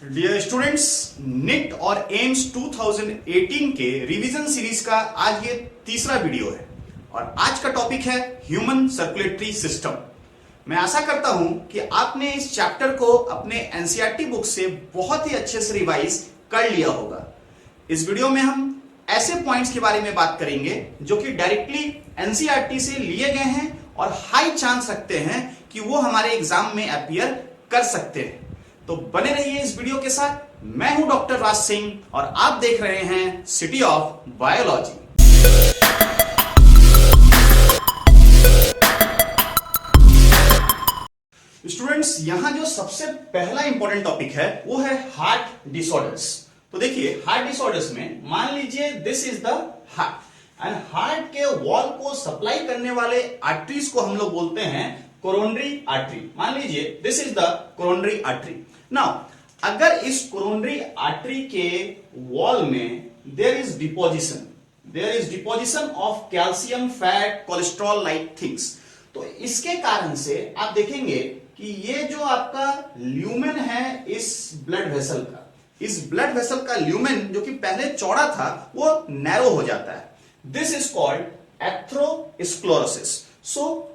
Dear students, NEET और AIIMS 2018 के revision series का आज ये तीसरा वीडियो है और आज का टॉपिक है ह्यूमन सर्कुलेटरी सिस्टम। मैं आशा करता हूं कि आपने इस चैप्टर को अपने एनसीईआरटी बुक से बहुत ही अच्छे से रिवाइज कर लिया होगा। इस वीडियो में हम ऐसे पॉइंट्स के बारे में बात करेंगे जो कि डायरेक्टली एनसीईआरटी से लिए गए हैं और हाई चांस रखते हैं कि वो हमारे एग्जाम में अपीयर कर सकते हैं। तो बने रहिए इस वीडियो के साथ। मैं हूं डॉक्टर राज सिंह और आप देख रहे हैं सिटी ऑफ बायोलॉजी। स्टूडेंट्स, यहां जो सबसे पहला इंपॉर्टेंट टॉपिक है वो है हार्ट डिसऑर्डर्स। तो देखिए, हार्ट डिसऑर्डर्स में मान लीजिए this is the heart and heart के वॉल को सप्लाई करने वाले आर्टरीज को हम लोग बोलते हैं कोरोनरी आर्टरी। मान लीजिए this is the coronary artery. Now अगर इस कोरोनरी आर्टरी के वॉल में there is deposition of calcium, fat, cholesterol like things, तो इसके कारण से आप देखेंगे कि ये जो आपका ल्यूमेन है इस ब्लड वेसल का, इस ब्लड वेसल का ल्यूमेन जो कि पहले चौड़ा था वो नैरो हो जाता है। This is called atherosclerosis. So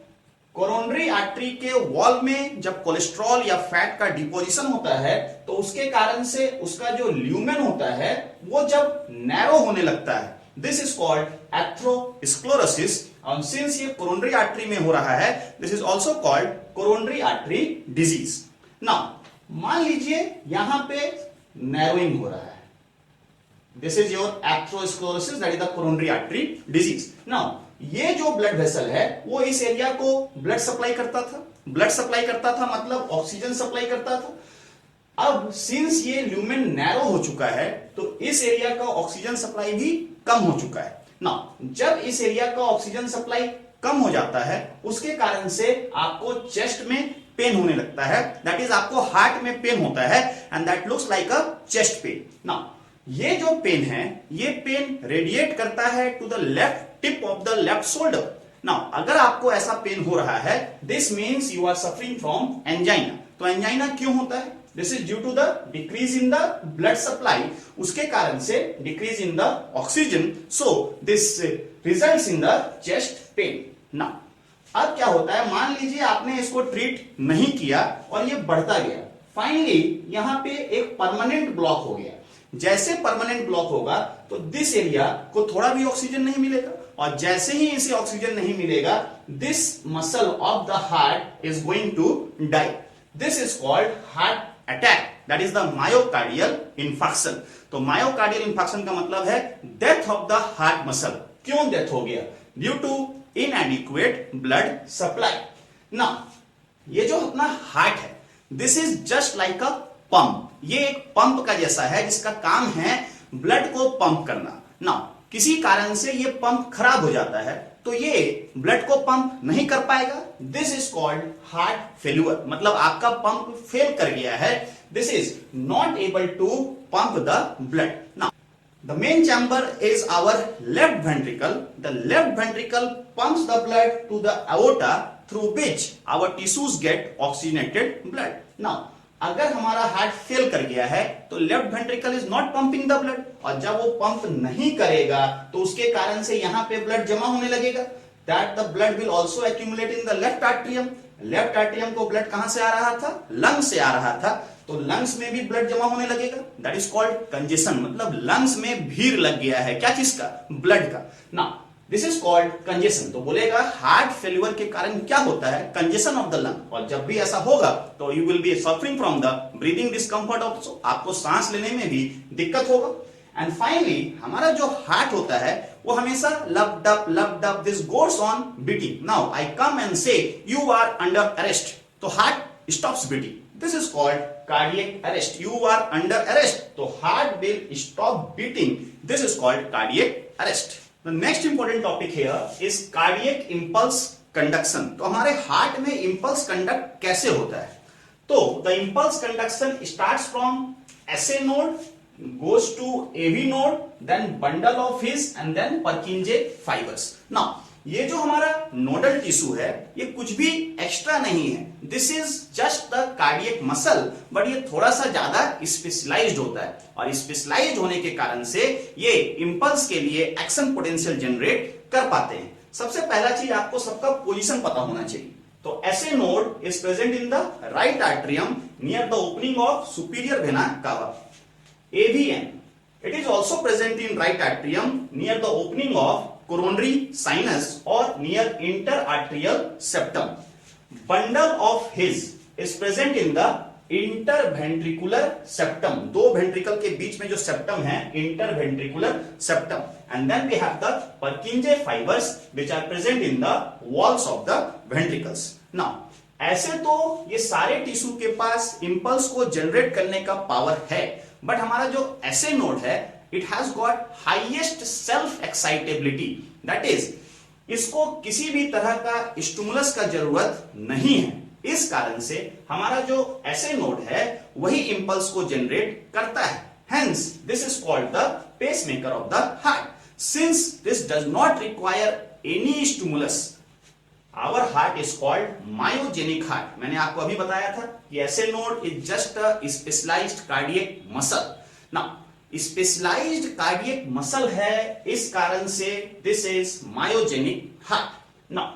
coronary artery के वॉल में जब कोलेस्ट्रॉल या फैट का डिपोजिशन होता है तो उसके कारण से उसका जो ल्यूमेन होता है वो जब नैरो होने लगता है, दिस इज कॉल्ड एथेरोस्क्लेरोसिस। और सिंस ये कोरोनरी आर्टरी में हो रहा है, this is also called coronary artery disease. Now मान लीजिए यहां पे नैरोइंग हो रहा है, this is your atherosclerosis, that is the coronary artery disease. Now ये जो ब्लड वेसल है वो इस एरिया को ब्लड सप्लाई करता था, मतलब ऑक्सीजन सप्लाई करता था। अब सिंस ये ल्यूमेन नैरो हो चुका है तो इस एरिया का ऑक्सीजन सप्लाई भी कम हो चुका है। नाउ जब इस एरिया का ऑक्सीजन सप्लाई कम हो जाता है उसके कारण से आपको चेस्ट में पेन होने लगता है, दैट इज आपको हार्ट में पेन होता है and that looks like a chest pain. Now ये जो पेन है ये पेन रेडिएट करता है to the left tip of the left shoulder. Now अगर आपको ऐसा पेन हो रहा है, this means you are suffering from angina. तो एंजाइना क्यों होता है? This is due to the decrease in the blood supply, उसके कारण से decrease in the oxygen, so this results in the chest pain. Now अब क्या होता है, मान लीजिए आपने इसको ट्रीट नहीं किया और ये बढ़ता गया, फाइनली यहां पे एक परमानेंट ब्लॉक हो गया। जैसे परमानेंट ब्लॉक होगा तो दिस एरिया को थोड़ा भी ऑक्सीजन नहीं मिलेगा और जैसे ही इसे ऑक्सीजन नहीं मिलेगा, this muscle of the heart is going to die. This is called heart attack, that is the myocardial infarction. तो मायोकार्डियल इन्फार्क्शन का मतलब है death of the heart muscle. क्यों डेथ हो गया? Due to inadequate blood supply. Now ये जो अपना हार्ट है, this is just like a pump. ये एक पंप का जैसा है जिसका काम है ब्लड को पंप करना। नाउ किसी कारण से ये पंप खराब हो जाता है तो ये ब्लड को पंप नहीं कर पाएगा, this is called heart failure, मतलब आपका पंप फेल कर गया है, this is not able to pump the blood. Now the main chamber is our left ventricle. The left ventricle pumps the blood to the aorta through which our tissues get oxygenated blood. Now अगर हमारा heart fail कर गया है तो left ventricle is not pumping the blood, और जब वो pump नहीं करेगा तो उसके कारण से यहां पे ब्लड जमा होने लगेगा, that the blood will also accumulate in the left atrium. Left atrium को ब्लड कहां से आ रहा था? लंग से आ रहा था, तो लंग्स में भी ब्लड जमा होने लगेगा, दैट इज कॉल्ड कंजेशन, मतलब लंग्स में भीड़ लग गया है। क्या चीज का? ब्लड का। Now this is called congestion. तो बोलेगा हार्ट फेल्यूर के कारण क्या होता है? कंजेशन ऑफ द लंग, और जब भी ऐसा होगा तो you will be suffering from the breathing discomfort also, आपको सांस लेने में भी दिक्कत होगा। एंड फाइनली हमारा जो हार्ट होता है वो हमेशा lub dub this goes on beating. Now I come and say you are under arrest, तो heart stops beating, this is called cardiac arrest. You are under arrest, तो heart will stop beating, this is called cardiac arrest. The next important topic here is cardiac impulse conduction. तो हमारे heart में impulse conduct कैसे होता है? तो the impulse conduction starts from SA node, goes to AV node, then bundle of His and then Purkinje fibers. Now ये जो हमारा नोडल टिश्यू है ये कुछ भी एक्स्ट्रा नहीं है, this is just the cardiac muscle, but ये थोड़ा सा ज्यादा स्पेशलाइज्ड होता है और स्पेशलाइज्ड होने के कारण से ये इंपल्स के लिए एक्शन पोटेंशियल जनरेट कर पाते हैं। सबसे पहला चीज आपको सबका पोजीशन पता होना चाहिए। तो ऐसे node is present in the right atrium near the opening of superior vena cava. AVN, it is also present in right atrium near the opening of coronary sinus or near interarterial septum. Bundle of His is present in the interventricular septum. दो ventricle के बीच में जो septum है interventricular septum. And then we have the Purkinje fibers which are present in the walls of the ventricles. Now ऐसे तो ये सारे tissue के पास इंपल्स को जनरेट करने का पावर है, बट हमारा जो ऐसे नोड है it has got highest self excitability, that is इसको किसी भी तरह का स्टिमुलस का जरूरत नहीं है। इस कारण से हमारा जो ऐसे नोड है वही इंपल्स को जनरेट करता है, hence this is called the pacemaker of the heart. Since this does not require any stimulus, our heart is called myogenic heart. मैंने आपको अभी बताया था कि SA node is just a specialized cardiac muscle. Now specialized cardiac muscle है, इस कारण से this is myogenic heart. Now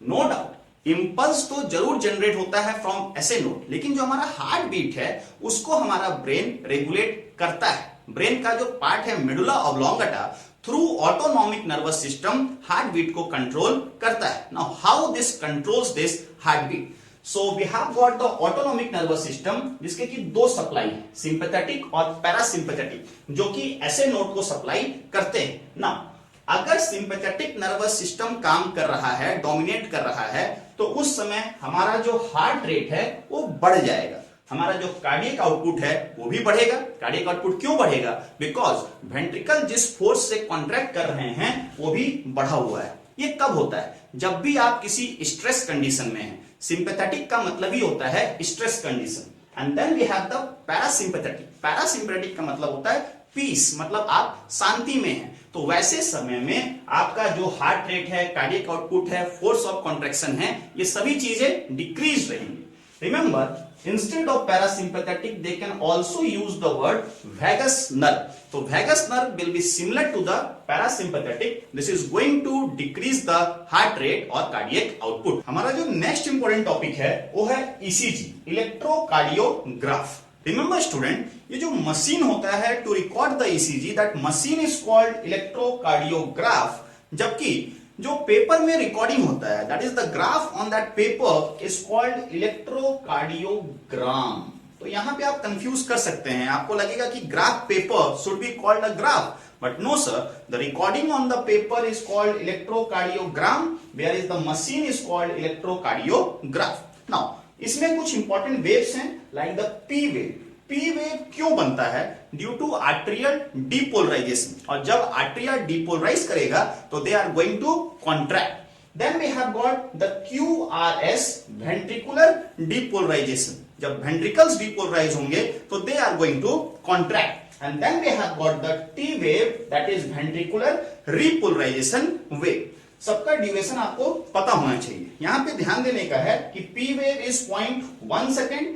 no doubt impulse तो जरूर जनरेट होता है फ्रॉम ऐसे नोड, लेकिन जो हमारा हार्ट बीट है उसको हमारा ब्रेन रेगुलेट करता है। ब्रेन का जो पार्ट है medulla oblongata through autonomic nervous system heart beat को कंट्रोल करता है। Now how this controls this heart beat? So we have got the autonomic nervous system जिसके की दो सप्लाई है, सिंपैथेटिक और पैरासिम्पैथेटिक, जो कि ऐसे नोड को सप्लाई करते हैं। नाउ अगर सिंपैथेटिक नर्वस सिस्टम काम कर रहा है, डोमिनेट कर रहा है, तो उस समय हमारा जो हार्ट रेट है वो बढ़ जाएगा, हमारा जो कार्डियक आउटपुट है वो भी बढ़ेगा। कार्डियक आउटपुट क्यों बढ़ेगा? बिकॉज वेंट्रिकल जिस फोर्स से कॉन्ट्रैक्ट कर रहे हैं वो भी बढ़ा हुआ है। ये कब होता है? जब भी आप किसी स्ट्रेस कंडीशन में हैं। सिंपैथेटिक का मतलब ही होता है stress condition. And then we have the parasympathetic. Parasympathetic का मतलब होता है पीस, मतलब आप शांति में हैं। तो वैसे समय में आपका जो हार्ट रेट है, कार्डियक आउटपुट है, फोर्स ऑफ कॉन्ट्रैक्शन है, ये सभी चीजें डिक्रीज रहेंगी। Remember, instead of parasympathetic, they can also use the word vagus nerve. So vagus nerve will be similar to the parasympathetic. This is going to decrease the heart rate or cardiac output. हमारा जो next important topic है वो है ECG, Electrocardiograph. Remember student, ये जो machine होता है to record the ECG, that machine is called Electrocardiograph. जबकि जो पेपर में रिकॉर्डिंग होता है, that is the graph on that paper is called electrocardiogram. तो यहां पे आप कंफ्यूज कर सकते हैं, आपको लगेगा कि graph paper should be called a graph, but no sir, the recording on the paper is called electrocardiogram, where is the machine is called electrocardiograph. Now इसमें कुछ इंपॉर्टेंट वेव्स हैं like the P wave. P wave क्यों बनता है? Due to arterial depolarisation, और जब arteria depolarize करेगा तो they are going to contract. Then we have got the QRS, ventricular depolarization. जब वेंट्रिकल्स डीपोलराइज होंगे तो they are going to contract. And then we have got the T wave, that is ventricular repolarization wave. सबका duration आपको पता होना चाहिए। यहां पे ध्यान देने का है कि P wave is 0.1 second,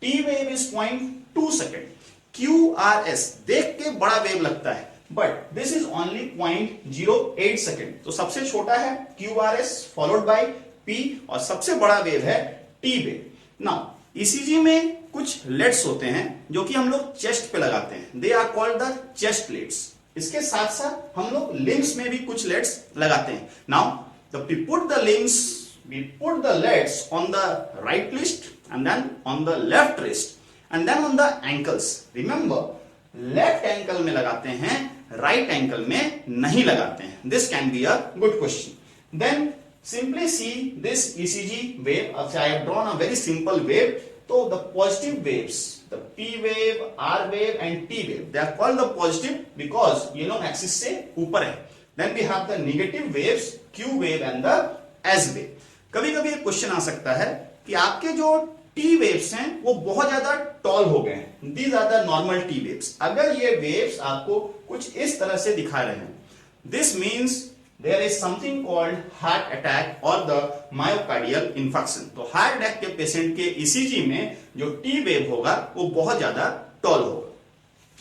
T wave is 0.2 second. QRS देख के बड़ा वेव लगता है, but this is only 0.08 second. तो सबसे छोटा है QRS फॉलोड बाय P और सबसे बड़ा वेव है T वेव। नाउ ECG में कुछ लेड्स होते हैं जो कि हम लोग चेस्ट पे लगाते हैं, they are called the chest leads. इसके साथ साथ हम लोग लिम्स में भी कुछ लेड्स लगाते हैं। Now we put the leads on the right wrist and then on the left wrist and then on the ankles. Remember, left ankle में लगाते हैं, right ankle में नहीं लगाते हैं. This can be a good question. Then simply see this ECG wave. I have drawn a very simple wave. So the positive waves, the P wave, R wave and T wave, they are called the positive because you know axis से ऊपर है. Then we have the negative waves, Q wave and the S wave. कभी कभी एक question आ सकता है कि आपके जो टी वेव्स हैं वो बहुत ज्यादा टॉल हो गए हैं. These are the normal T waves. अगर ये वेव्स आपको कुछ इस तरह से दिखा रहे हैं, this means there is something called heart attack or the myocardial infarction. तो हार्ट अटैक के पेशेंट के ईसीजी में जो टी वेव होगा वो बहुत ज्यादा टॉल होगा.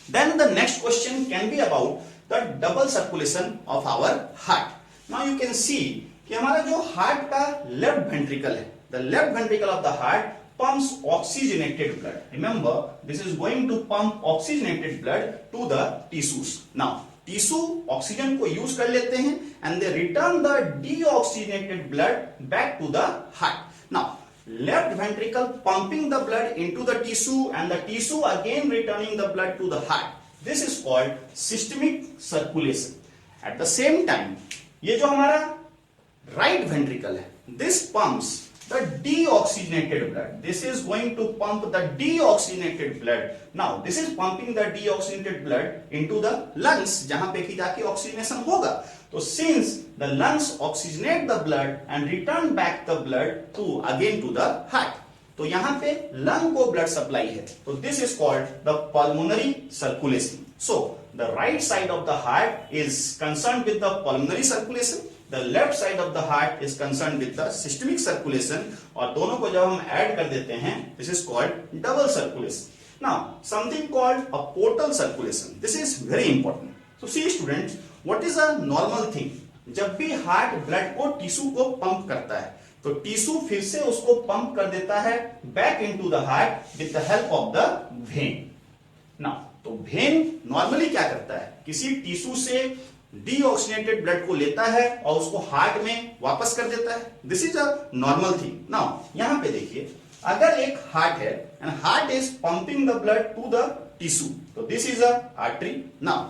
Then the next question can be about the double circulation of our heart. Now you can see कि हमारा जो हार्ट का लेफ्ट वेंट्रिकल है, the left ventricle of the heart pumps oxygenated blood. Remember, this is going to pump oxygenated blood to the tissues. Now, tissue oxygen को use कर लेते हैं and they return the deoxygenated blood back to the heart. Now, left ventricle pumping the blood into the tissue and the tissue again returning the blood to the heart. This is called systemic circulation. At the same time, ये जो हमारा right ventricle है, this pumps the deoxygenated blood. This is going to pump the deoxygenated blood. Now, this is pumping the deoxygenated blood into the lungs, जहां पे कि जाके oxygenation होगा. तो since the lungs oxygenate the blood and return back the blood to again to the heart. तो यहाँ पे lung को ब्लड सप्लाई है. तो this is called the pulmonary circulation. So the right side of the heart is concern with the pulmonary circulation, the left side of the heart is concern with the systemic circulation. और दोनों को जब हम add कर देते हैं, this is called double circulation. Now something called a portal circulation. This is very important. So see students, what is a normal thing? जब भी हार्ट ब्लड को टिश्यू को पंप करता है तो टिश्यू फिर से उसको पंप कर देता है back into the heart with the help of the when. Now, तो वेन नॉर्मली क्या करता है? किसी टिश्यू से डीऑक्सीजनेटेड ब्लड को लेता है और उसको हार्ट में वापस कर देता है. This is a normal thing. Now, यहां पे देखिए, अगर एक हार्ट है and heart is pumping the blood to the tissue, तो this is a artery. Now,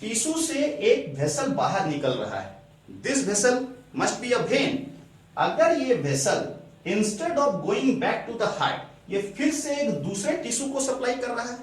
tissue से एक वेसल बाहर निकल रहा है. This vessel must be a vein. अगर ये vessel instead of going back to the heart, ये फिर से एक दूसरे टिश्यू को सप्लाई कर रहा है.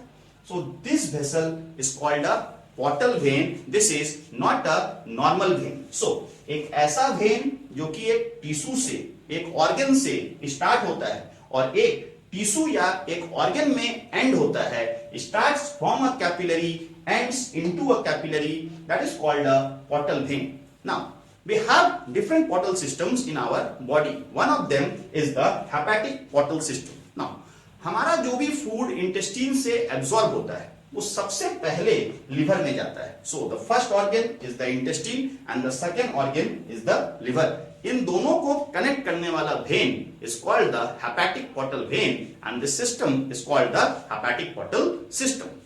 So this vessel is called a portal vein. This is not a normal vein. सो एक ऐसा वेन जो कि एक टिश्यू से, एक ऑर्गन से स्टार्ट होता है और एक टिश्यू या एक ऑर्गन में एंड होता है, starts from a capillary, ends into a capillary, that is called a portal when. Now, we have different portal systems in our body. One of them is the hepatic portal system. Now, हमारा जो भी food intestine से absorb होता है वो सबसे पहले liver में जाता है. So the first organ is the intestine and the second organ is the liver. इन दोनों को कनेक्ट करने वाला vein is called the hepatic portal vein and this system is called the hepatic portal system.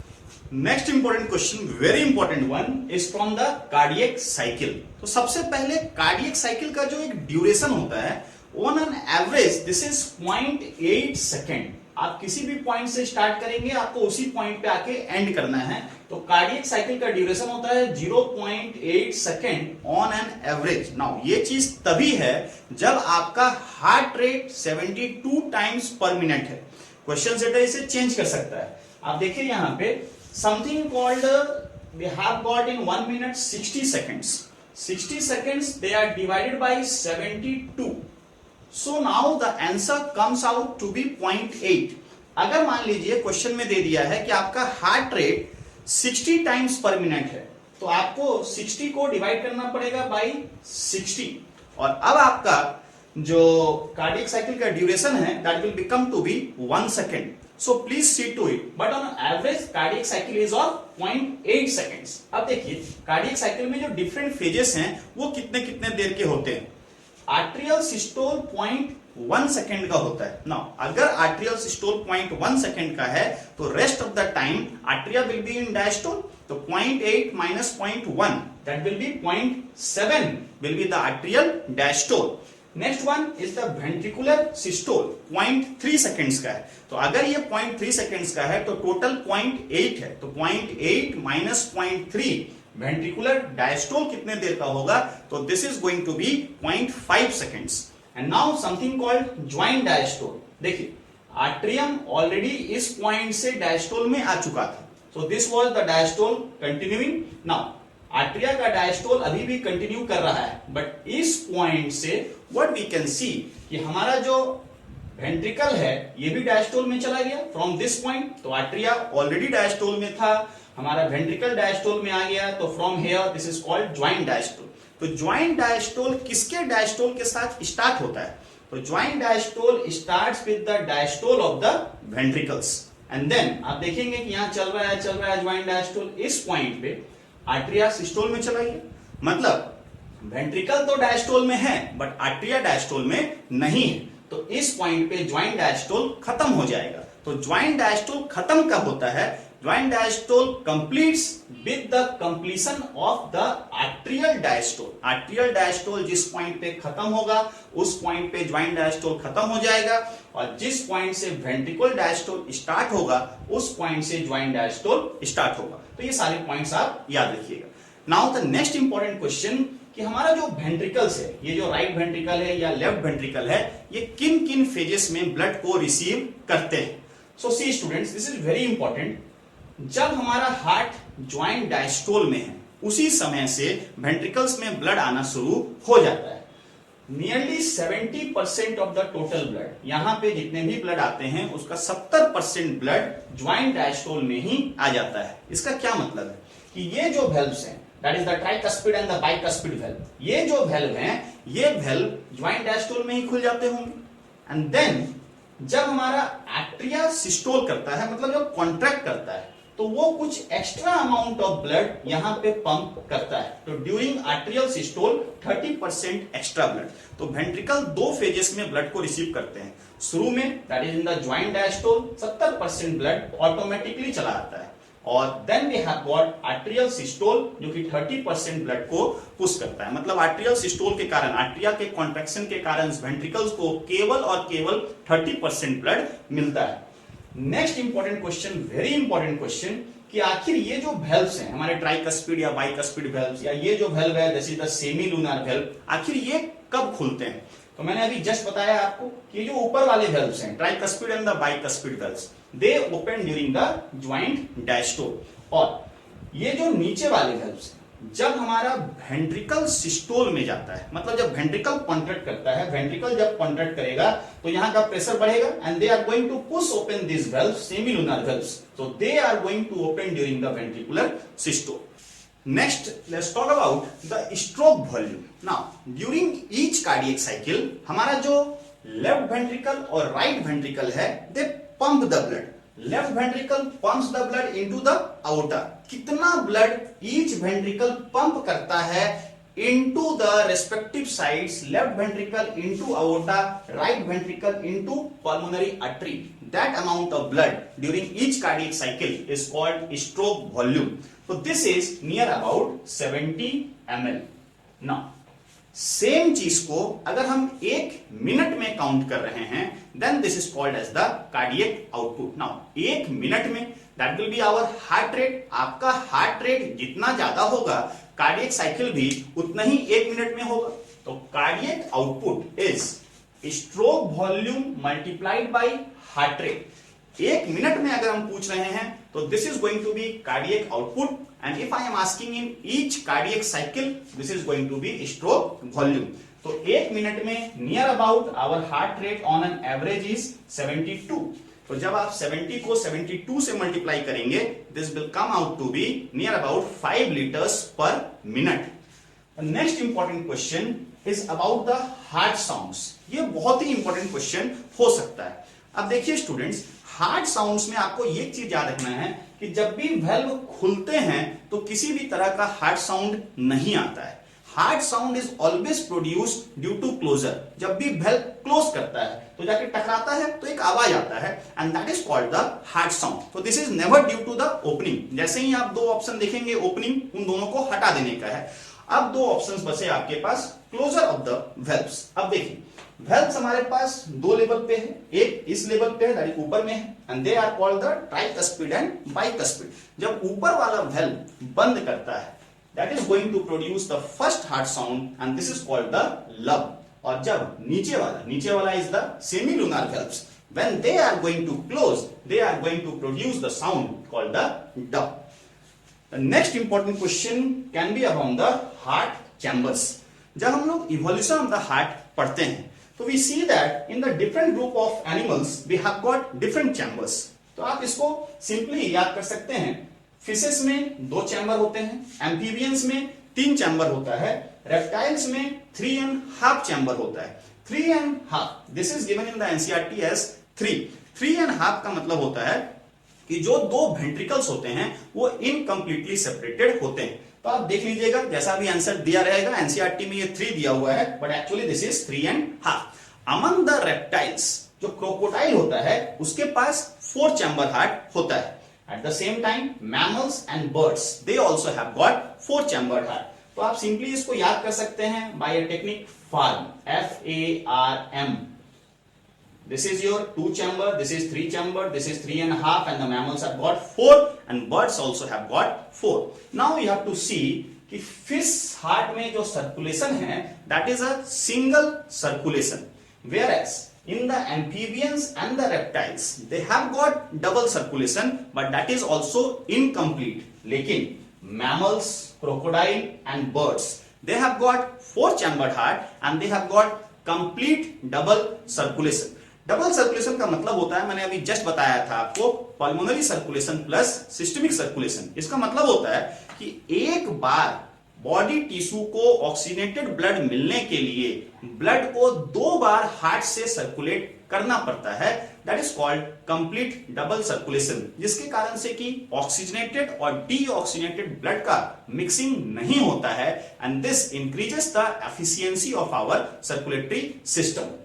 Next important question, very important one, is from the cardiac cycle. तो सबसे पहले cardiac cycle का जो एक ड्यूरेशन होता है, on an average this is 0.8 second. आप किसी भी पॉइंट से स्टार्ट करेंगे, आपको उसी पॉइंट पे आके एंड करना है. तो कार्डियक साइकिल का ड्यूरेशन होता है 0.8 second on an average. Now, ये चीज तभी है जब आपका हार्ट रेट 72 टाइम्स पर मिनट है. क्वेश्चन सेटर इसे चेंज कर सकता है. आप देखिए यहां पे something called we have got in 1 minute 60 seconds. 60 seconds they are divided by 72. So now the answer comes out to be 0.8. अगर मान लीजिए क्वेश्चन में दे दिया है कि आपका हार्ट रेट 60 टाइम्स पर मिनट है, तो आपको 60 को डिवाइड करना पड़ेगा बाई 60. और अब आपका जो कार्डियक साइकिल का ड्यूरेशन है that will become to be 1 second. So please see to it. But on average cardiac cycle is of 0.8 seconds. अब देखिए कार्डियक साइकिल में जो डिफरेंट फेजेस हैं वो कितने कितने देर के होते हैं. आर्ट्रियल सिस्टोल 0.1 सेकेंड का होता है. नाउ, अगर आर्ट्रियल सिस्टोल 0.1 सेकेंड का है तो rest of the time atria will be in diastole. तो 0.8 minus 0.1 that will be 0.7 will be the arterial diastole. Next one is the ventricular systole, 0.3 seconds का है. तो अगर ये 0.3 सेकेंड्स का है तो टोटल 0.8 है. तो 0.8 माइनस 0.3 वेंट्रिकुलर डायस्टोल कितने देर का होगा? तो this is going to be 0.5 seconds. And now something called joint diastole. देखिए, आर्ट्रियम ऑलरेडी इस पॉइंट से डायस्टोल में आ चुका था. So this was the diastole continuing. Now, atria का डायस्टोल अभी भी कंटिन्यू कर रहा है, बट इस पॉइंट से व्हाट वी कैन सी कि हमारा जो वेंट्रिकल है ये भी डायस्टोल में चला गया फ्रॉम दिस पॉइंट. तो आर्ट्रिया ऑलरेडी डायस्टोल में था, हमारा वेंट्रिकल डायस्टोल में आ गया. तो from here this is called joint diastole. तो ज्वाइंट डायस्टोल किसके डायस्टोल के साथ स्टार्ट होता है? तो joint diastole starts with the diastole of the ventricles and then आप देखेंगे कि यहां चल रहा है ज्वाइंट डायस्टोल, इस पॉइंट पे आर्टरिया सिस्टोल में चला गया, मतलब वेंट्रिकल तो डायस्टोल में है बट आर्टरिया डायस्टोल में नहीं है, तो इस पॉइंट पे ज्वाइंट डायस्टोल खत्म हो जाएगा। तो ज्वाइंट डायस्टोल खत्म कब होता है? Joint diastole completes with the completion of the arterial diastole. Arterial diastole जिस पॉइंट पे खत्म होगा उस पॉइंट पे ज्वाइंट डायस्टोल खत्म हो जाएगा, और जिस पॉइंट से वेंट्रिकल डायस्टोल स्टार्ट होगा उस पॉइंट से ज्वाइंट डायस्टोल स्टार्ट होगा। तो ये सारे पॉइंट्स आप याद रखिएगा। Now the next important question कि हमारा जो वेंट्रिकल्स है, ये जो राइट वेंट्रिकल है या लेफ्ट वेंट्रिकल है, ये किन किन फेजेस में ब्लड को रिसीव करते हैं? So see students, this is very important. जब हमारा हार्ट ज्वाइंट डायस्टोल में है उसी समय से वेंट्रिकल्स में ब्लड आना शुरू हो जाता है। Nearly 70% of the total blood, यहां पे जितने भी ब्लड आते हैं उसका 70% ब्लड ज्वाइंट डायस्टोल में ही आ जाता है। इसका क्या मतलब है कि ये जो वेल्व्स हैं, that is the tricuspid and the bicuspid valve, ये जो वेल्व हैं ये वेल्व ज्वाइंट डायस्टोल में ही खुल जाते होंगे। एंड देन जब हमारा आर्टरिया सिस्टोल करता है, मतलब जब कॉन्ट्रैक्ट करता है, तो वो कुछ एक्स्ट्रा अमाउंट ऑफ ब्लड यहां पे पंप करता है। तो during arterial systole 30% extra blood. तो वेंट्रिकल दो फेजेस में ब्लड को रिसीव करते हैं। शुरू में that is in the joint diastole 70% blood automatically चला आता है, और then we have got arterial systole जो कि 30% ब्लड को पुश करता है। मतलब आर्टरियल सिस्टोल के कारण, आर्टरिया के कॉन्ट्रैक्शन के कारण वेंट्रिकल्स को केवल और केवल 30% ब्लड मिलता है। Next important question, very important question, कि आखिर ये जो वेल्व्स हैं हमारे ट्राइकस्पिड या बाइकस्पिड वेल्व्स, या ये जो वेल्व है this is the semi lunar valve, आखिर ये कब खुलते हैं? तो मैंने अभी जस्ट बताया आपको कि जो ऊपर वाले वेल्व्स हैं tricuspid and the bicuspid valves, they open during the joint diastole, और ये जो नीचे वाले वेल्व्स जब हमारा वेंट्रिकल सिस्टोल में जाता है, मतलब जब वेंट्रिकल कॉन्ट्रैक्ट करता है, वेंट्रिकल जब कॉन्ट्रैक्ट करेगा तो यहां का प्रेशर बढ़ेगा and they are going to push open this valves, semi lunar valves, so they are going to open during the ventricular systole. Next let's talk about the stroke volume. Now during each cardiac cycle हमारा जो left ventricle और right ventricle है they pump the blood. Left ventricle pumps the blood into the aorta। कितना blood each ventricle pump करता है into the respective sides, left ventricle into aorta, right ventricle into pulmonary artery, that amount of blood during each cardiac cycle is called stroke volume. So this is near about 70 ml. Now same चीज को अगर हम 1 minute में count कर रहे हैं then this is called as the cardiac output. Now 1 minute में that will be our heart rate. आपका हार्ट रेट जितना ज्यादा होगा कार्डियक साइकिल भी उतना ही 1 मिनट में होगा। तो cardiac output is stroke volume multiplied by heart rate. 1 minute में अगर हम पूछ रहे हैं तो this is going to be cardiac output, and if I am asking in each cardiac cycle this is going to be stroke volume. तो 1 minute में near about our heart rate on an average is 72. तो जब आप 70 को 72 से multiply करेंगे this will come out to be near about 5 liters per minute. The next important question is about the heart sounds. ये बहुत ही important question हो सकता है। अब देखिए स्टूडेंट्स, हार्ट साउंड्स में आपको ये चीज याद रखना है कि जब भी वेल्व खुलते हैं तो किसी भी तरह का हार्ट साउंड नहीं आता है। Heart sound is always produced due to closure. जब भी वेल्व क्लोज करता है तो जाके टकराता है तो एक आवाज आता है and that is called the heart sound. तो this is never due to the opening. जैसे ही आप 2 ऑप्शन देखेंगे ओपनिंग, उन दोनों को हटा देने का है। अब 2 ऑप्शंस बचे आपके पास, क्लोजर ऑफ द वेल्व्स। अब देखिए वेल्व्स हमारे पास 2 लेवल पे है, एक इस लेवल पे है दैट इज ऊपर में है and they are called the tricuspid and bicuspid. जब ऊपर वाला वेल्व बंद करता है that is going to produce the first heart sound and this is called the lub. और जब नीचे वाला is the semi lunar valves, when they are going to close they are going to produce the sound called the dub. The next important question can be around the heart chambers. जब हम लोग evolution of the heart पढ़ते हैं तो we see that in the different group of animals we have got different chambers. तो आप इसको simply याद कर सकते हैं। फिशेस में 2 चैम्बर होते हैं, एम्फीबियंस में 3 चैम्बर होता है, रेप्टाइल्स में 3.5 चैम्बर होता है। 3.5, this is given in the NCERT as 3। 3.5 का मतलब होता है कि जो 2 वेंट्रिकल्स होते हैं वो इनकम्प्लीटली सेपरेटेड होते हैं। तो आप देख लीजिएगा, जैसा भी आंसर दिया रहेगा, एनसीईआरटी में ये 3 दिया हुआ है, but actually this is 3.5। Among the reptiles, जो क्रोकोडाइल होता है उसके पास 4 चैम्बर हार्ट होता है। At the same time mammals and birds, they also have got 4 chamber heart. तो आप सिंपली इसको याद कर सकते हैं by a technique farm, FARM। This is your 2 chamber, this is 3 chamber, this is 3.5, and the mammals have got 4 and birds also have got 4. Now you have to see कि fish heart में जो circulation है that is a single circulation, whereas in the amphibians and the reptiles they have got double circulation but that is also incomplete. लेकिन mammals, crocodile and birds they have got 4 chambered heart and they have got complete double circulation. Double circulation का मतलब होता है, मैंने अभी just बताया था आपको, pulmonary circulation plus systemic circulation. इसका मतलब होता है कि एक बार बॉडी टिश्यू को ऑक्सीजनेटेड ब्लड मिलने के लिए ब्लड को 2 बार हार्ट से सर्कुलेट करना पड़ता है, that is called complete double circulation, जिसके कारण से कि ऑक्सीजनेटेड और डीऑक्सीजनेटेड ब्लड का मिक्सिंग नहीं होता है, and this increases the efficiency of our circulatory system.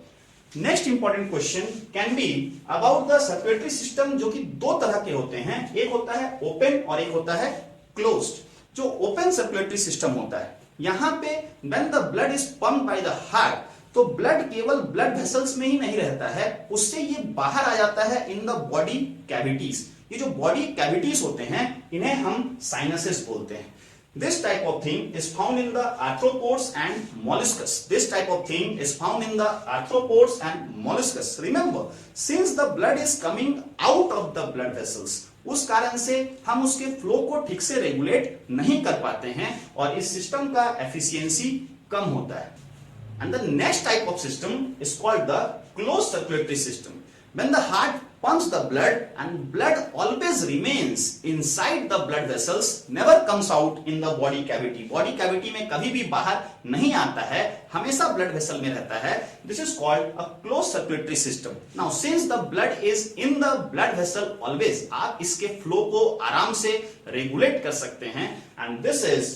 Next important question can be about the circulatory system, जो कि 2 तरह के होते हैं, एक होता है ओपन और एक होता है क्लोज्ड। जो ओपन सर्कुलेटरी सिस्टम होता है, यहां पे when the blood is pumped by the heart, तो ब्लड केवल ब्लड वेसल्स में ही नहीं रहता है, उससे ये बाहर आ जाता है इन द बॉडी कैविटीज। ये जो बॉडी कैविटीज होते हैं इन्हें हम साइनसेस बोलते हैं। This type of thing is found in the arthropods and molluscs. This type of thing is found in the arthropods and molluscs. Remember, since the blood is coming out of the blood vessels, उस कारण से हम उसके flow को ठीक से regulate नहीं कर पाते हैं और इस सिस्टम का एफिशिएंसी कम होता है। And the next type of system is called the closed circulatory system. When the heart pumps the blood and blood always remains inside the blood vessels, never comes out in the body cavity. Body cavity में कभी भी बाहर नहीं आता है, हमेशा blood vessel में रहता है. This is called a closed circulatory system. Now since the blood is in the blood vessel always, आप इसके flow को आराम से regulate कर सकते हैं, and this is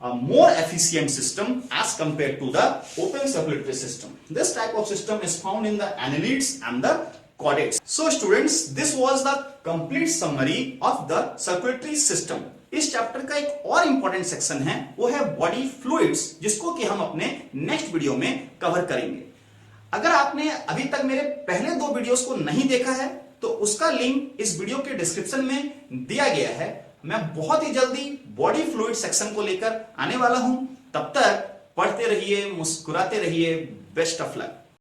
a more efficient system as compared to the open circulatory system. This type of system is found in the annelids and the chordates. So students, this was the complete summary of the circulatory system. इस chapter का एक और important section है, वो है body fluids, जिसको कि हम अपने नेक्स्ट वीडियो में कवर करेंगे। अगर आपने अभी तक मेरे पहले 2 वीडियोस को नहीं देखा है तो उसका लिंक इस वीडियो के डिस्क्रिप्शन में दिया गया है। मैं बहुत ही जल्दी बॉडी फ्लूइड सेक्शन को लेकर आने वाला हूं। तब तक पढ़ते रहिए, मुस्कुराते रहिए। Best of luck.